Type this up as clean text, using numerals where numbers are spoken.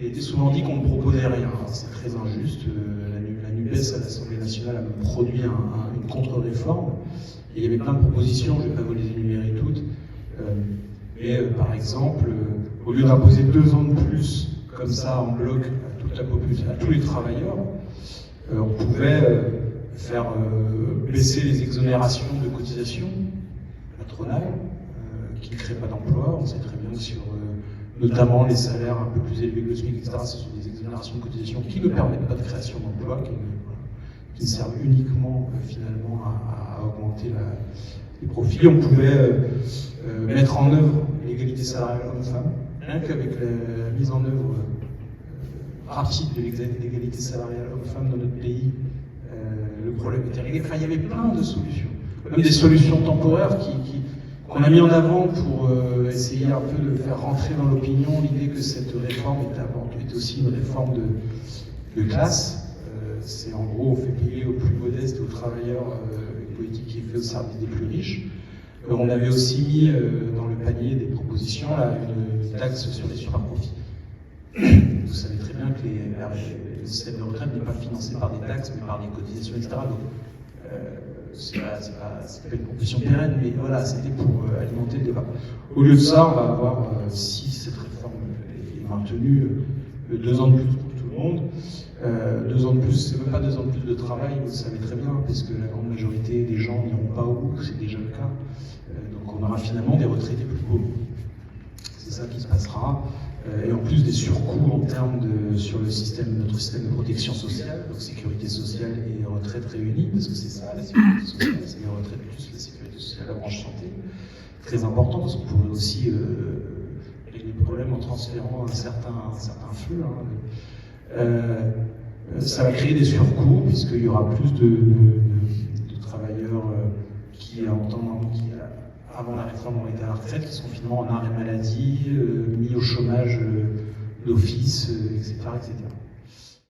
il était souvent dit qu'on ne proposait rien. C'est très injuste. La NUPES à l'Assemblée nationale a produit une contre-réforme. Et il y avait plein de propositions, je ne vais pas vous les énumérer toutes. Par exemple, au lieu d'imposer 2 ans de plus, comme ça, en bloc, à toute la population, à tous les travailleurs, on pouvait faire baisser les exonérations de cotisations patronales, qui ne créent pas d'emploi. On sait très bien que sur notamment les salaires un peu plus élevés que le SMIC, etc., ce sont des exonérations de cotisations qui ne permettent pas de création d'emplois, qui servent uniquement finalement à augmenter les profits. On pouvait mettre en œuvre l'égalité salariale homme-femme, rien qu'avec la mise en œuvre rapide de l'égalité salariale homme-femme dans notre pays, le problème était réglé. Enfin, il y avait plein de solutions, même des solutions temporaires qu'on a mis en avant pour essayer un peu de faire rentrer dans l'opinion l'idée que cette réforme était aussi une réforme de classe. C'est en gros, on fait payer aux plus modestes et aux travailleurs une politique qui est faite au service des plus riches. On avait aussi mis dans le panier des propositions là, une taxe sur les super-profits. Vous savez très bien que le système de retraite n'est pas financé par des taxes, mais par des cotisations, etc. Donc, c'est pas une proposition pérenne, mais voilà, c'était pour alimenter le débat. Au lieu de ça, on va avoir, si cette réforme est maintenue, 2 ans de plus pour tout le monde. 2 ans de plus, c'est même pas 2 ans de plus de travail, vous le savez très bien, puisque la grande majorité des gens n'iront pas au bout, c'est déjà le cas. Donc on aura finalement des retraités plus pauvres. C'est ça qui se passera. Et en plus des surcoûts en termes sur notre système de protection sociale, donc sécurité sociale et retraite réunies, parce que c'est ça la sécurité sociale, c'est les retraites plus la sécurité sociale, la branche santé. Très important, parce qu'on pourrait aussi régler le problème en transférant un certain flux. Ça va créer des surcoûts, puisqu'il y aura plus de travailleurs qui, avant la réforme, ont été à la retraite, qui sont finalement en arrêt maladie, mis au chômage d'office, etc., etc.